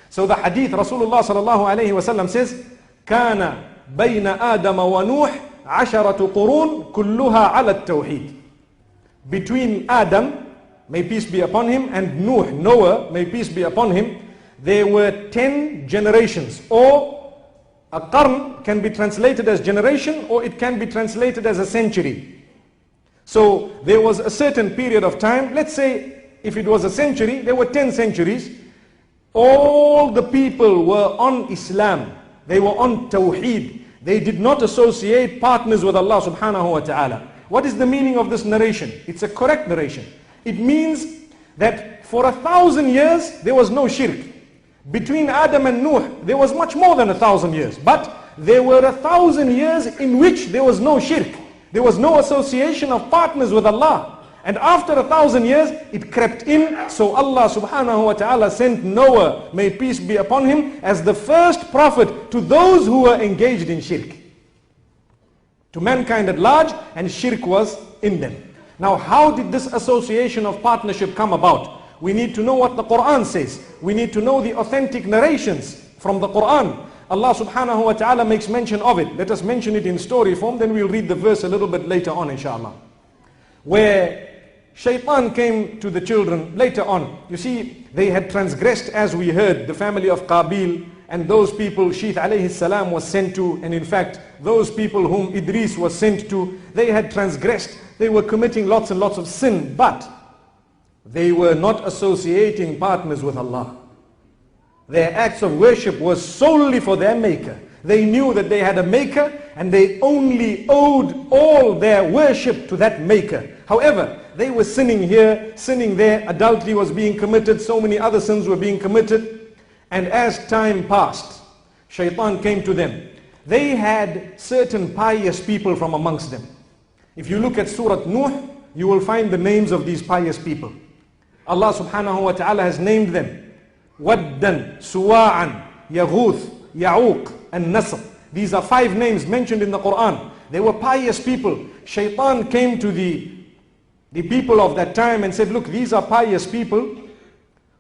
So the hadith, Rasulullah sallallahu alayhi wa sallam says, كان بين آدم ونوح عشرة قرون كلها على التوحيد. Between Adam, may peace be upon him, and Noah, may peace be upon him, there were 10 generations. Or a qarn can be translated as generation, or it can be translated as a century. So there was a certain period of time, let's say if it was a century, there were 10 centuries. All the people were on Islam. They were on Tawheed. They did not associate partners with Allah subhanahu wa ta'ala. What is the meaning of this narration? It's a correct narration. It means that for 1,000 years, there was no shirk. Between Adam and Nuh, there was much more than 1,000 years. But there were 1,000 years in which there was no shirk. There was no association of partners with Allah. And after 1,000 years, it crept in. So Allah subhanahu wa ta'ala sent Noah, may peace be upon him, as the first prophet to those who were engaged in shirk. To mankind at large, and shirk was in them. Now, how did this association of partnership come about? We need to know what the Quran says. We need to know the authentic narrations from the Quran. Allah subhanahu wa ta'ala makes mention of it. Let us mention it in story form, then we'll read the verse a little bit later on, inshallah. Where Shaitan came to the children later on. You see, they had transgressed, as we heard, the family of Qabil, and those people Shith alayhi salam was sent to, and in fact, those people whom Idris was sent to, they had transgressed. They were committing lots and lots of sin, but they were not associating partners with Allah. Their acts of worship was solely for their maker. They knew that they had a maker, and they only owed all their worship to that maker. However, they were sinning here, sinning there, adultery was being committed, so many other sins were being committed. And as time passed, Shaitan came to them. They had certain pious people from amongst them. If you look at Surah Nuh, you will find the names of these pious people. Allah subhanahu wa ta'ala has named them Waddan, Suwa'an, Yaghuth, Ya'uq, and Nasr. These are 5 names mentioned in the Quran. They were pious people. Shaitan came to the people of that time and said, look, these are pious people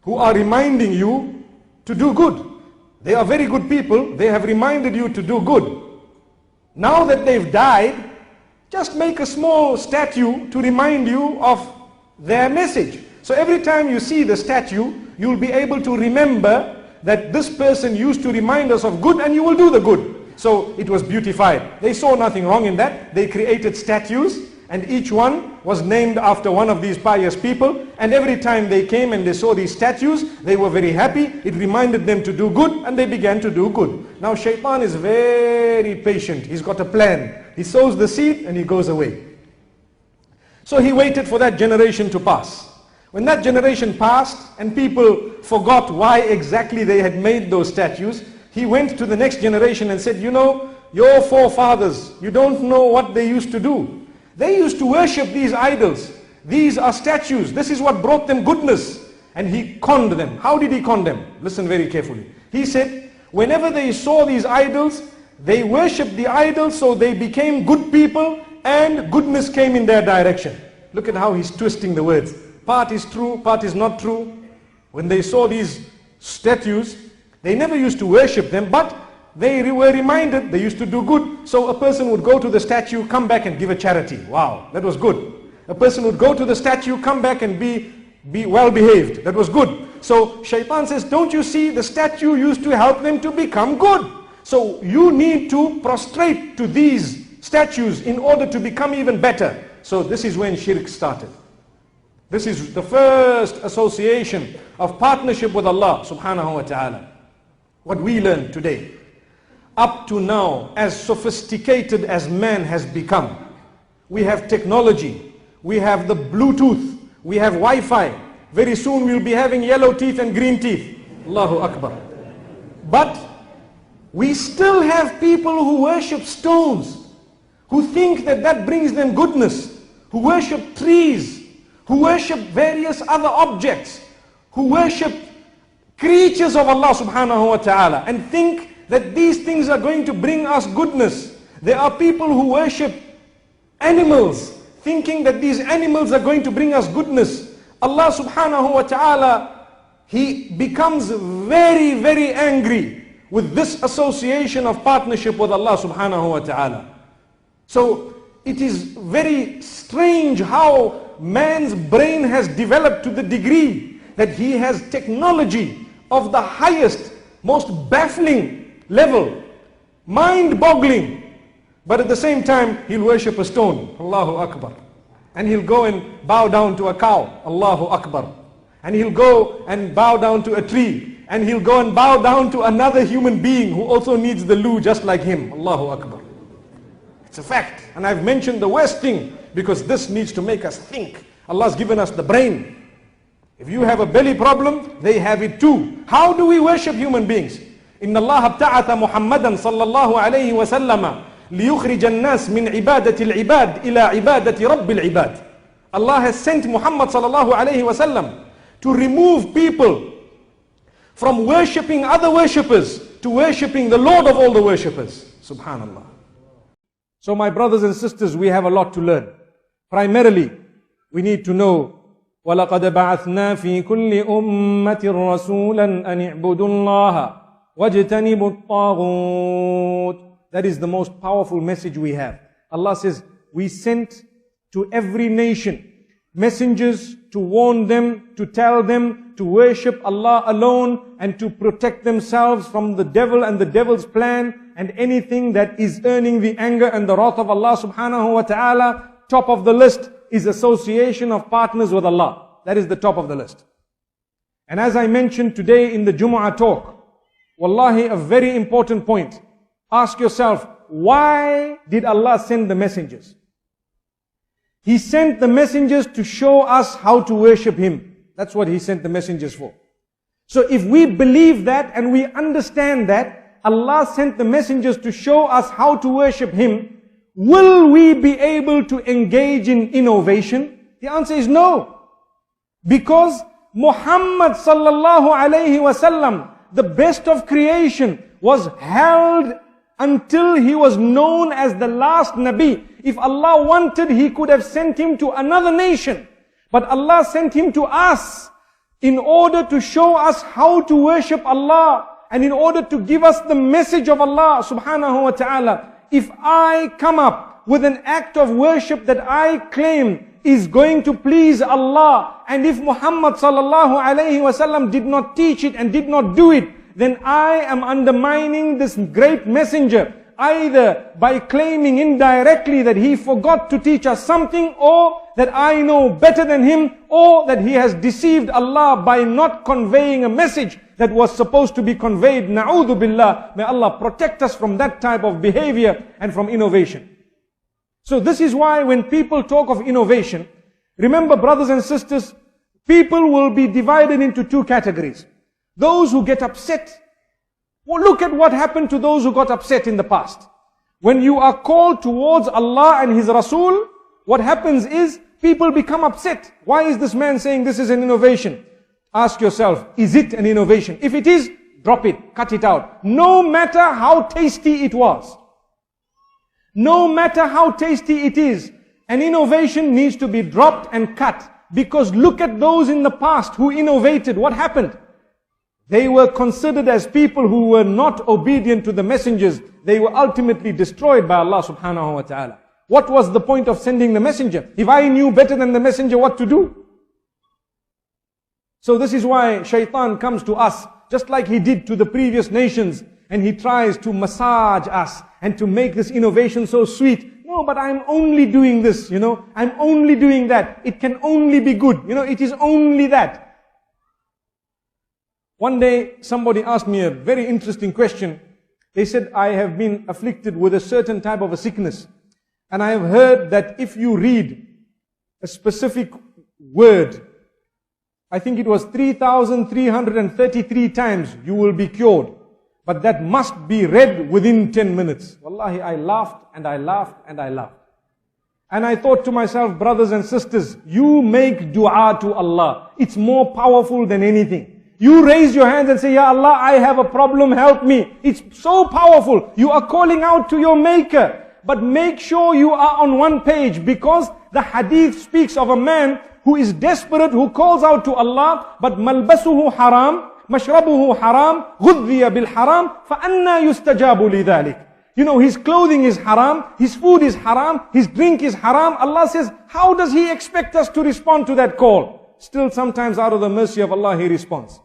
who are reminding you to do good. They are very good people. They have reminded you to do good. Now that they've died, just make a small statue to remind you of their message. So every time you see the statue, you'll be able to remember that this person used to remind us of good, and you will do the good. So it was beautified. They saw nothing wrong in that. They created statues, and each one was named after one of these pious people. And every time they came and they saw these statues, they were very happy. It reminded them to do good, and they began to do good. Now Shaitan is very patient. He's got a plan. He sows the seed and he goes away. So he waited for that generation to pass. When that generation passed and people forgot why exactly they had made those statues, he went to the next generation and said, you know, your forefathers, you don't know what they used to do. They used to worship these idols. These are statues. This is what brought them goodness. And he conned them. How did he con them? Listen very carefully. He said, whenever they saw these idols, they worshipped the idols, so they became good people and goodness came in their direction. Look at how he's twisting the words. Part is true, part is not true. When they saw these statues, they never used to worship them, but they were reminded they used to do good. So a person would go to the statue, come back and give a charity. Wow, that was good. A person would go to the statue, come back and be well behaved. That was good. So Shaitan says, don't you see, the statue used to help them to become good. So you need to prostrate to these statues in order to become even better. So this is when shirk started. This is the first association of partnership with Allah subhanahu wa ta'ala. What we learn today, up to now, as sophisticated as man has become, we have technology, we have the Bluetooth, we have Wi-Fi. Very soon we'll be having yellow teeth and green teeth. Allahu Akbar. But we still have people who worship stones, who think that that brings them goodness, who worship trees, who worship various other objects, who worship creatures of Allah subhanahu wa ta'ala, and think that these things are going to bring us goodness. There are people who worship animals, thinking that these animals are going to bring us goodness. Allah subhanahu wa ta'ala he becomes very, very angry with this association of partnership with Allah subhanahu wa ta'ala. So it is very strange how man's brain has developed to the degree that he has technology of the highest, most baffling level, mind-boggling. But at the same time, he'll worship a stone, Allahu Akbar. And he'll go and bow down to a cow, Allahu Akbar. And he'll go and bow down to a tree. And he'll go and bow down to another human being who also needs the loo just like him, Allahu Akbar. It's a fact. And I've mentioned the worst thing because this needs to make us think. Allah's given us the brain. If you have a belly problem, they have it too. How do we worship human beings? Inna Allah abta'atha Muhammadan sallallahu alayhi wa sallama لِيُخْرِجَ النَّاسِ مِنْ عِبَادَةِ الْعِبَادِ إِلَىٰ عِبَادَةِ رَبِّ الْعِبَادِ. Allah has sent Muhammad sallallahu alayhi wa sallam to remove people from worshipping other worshippers to worshipping the Lord of all the worshippers. Subhanallah. So my brothers and sisters, we have a lot to learn. Primarily, we need to know وَلَقَدْ بَعَثْنَا فِي كُلِّ أُمَّةٍ رَسُولًا أَنِ اعْبُدُوا اللَّهَ وَاجْتَنِبُوا الطَّاغُوتَ. That is the most powerful message we have. Allah says, we sent to every nation messengers to warn them, to tell them to worship Allah alone and to protect themselves from the devil and the devil's plan and anything that is earning the anger and the wrath of Allah subhanahu wa ta'ala. Top of the list is association of partners with Allah. That is the top of the list. And as I mentioned today in the Jumu'ah talk, wallahi, a very important point. Ask yourself, why did Allah send the messengers? He sent the messengers to show us how to worship Him. That's what He sent the messengers for. So if we believe that and we understand that Allah sent the messengers to show us how to worship Him, will we be able to engage in innovation? The answer is no. Because Muhammad sallallahu alayhi wasallam, the best of creation, was held until he was known as the last Nabi. If Allah wanted, He could have sent him to another nation. But Allah sent him to us in order to show us how to worship Allah and in order to give us the message of Allah subhanahu wa ta'ala. If I come up with an act of worship that I claim is going to please Allah, and if Muhammad sallallahu alayhi wasallam did not teach it and did not do it, then I am undermining this great messenger, either by claiming indirectly that he forgot to teach us something, or that I know better than him, or that he has deceived Allah by not conveying a message that was supposed to be conveyed. Na'udhu billah. May Allah protect us from that type of behavior and from innovation. So this is why when people talk of innovation, remember brothers and sisters, people will be divided into two categories. Those who get upset. Well, look at what happened to those who got upset in the past. When you are called towards Allah and His Rasul, what happens is people become upset. Why is this man saying this is an innovation? Ask yourself, is it an innovation? If it is, drop it, cut it out. No matter how tasty it was. No matter how tasty it is, an innovation needs to be dropped and cut. Because look at those in the past who innovated. What happened? They were considered as people who were not obedient to the messengers. They were ultimately destroyed by Allah subhanahu wa ta'ala. What was the point of sending the messenger? If I knew better than the messenger what to do. So this is why shaitan comes to us, just like he did to the previous nations, and he tries to massage us and to make this innovation so sweet. No, but I'm only doing this, I'm only doing that. It can only be good. It is only that. One day, somebody asked me a very interesting question. They said, I have been afflicted with a certain type of a sickness. And I have heard that if you read a specific word, I think it was 3,333 times, you will be cured. But that must be read within 10 minutes. Wallahi, I laughed and I laughed and I laughed. And I thought to myself, brothers and sisters, you make dua to Allah. It's more powerful than anything. You raise your hands and say, Ya Allah, I have a problem, help me. It's so powerful. You are calling out to your Maker. But make sure you are on one page, because the hadith speaks of a man who is desperate, who calls out to Allah, but malbasuhu haram, mashrabuhu haram, ghudhiya bil haram, فَأَنَّا يُسْتَجَابُ لِذَلِكَ. You know, his clothing is haram, his food is haram, his drink is haram. Allah says, how does He expect us to respond to that call? Still sometimes out of the mercy of Allah, He responds.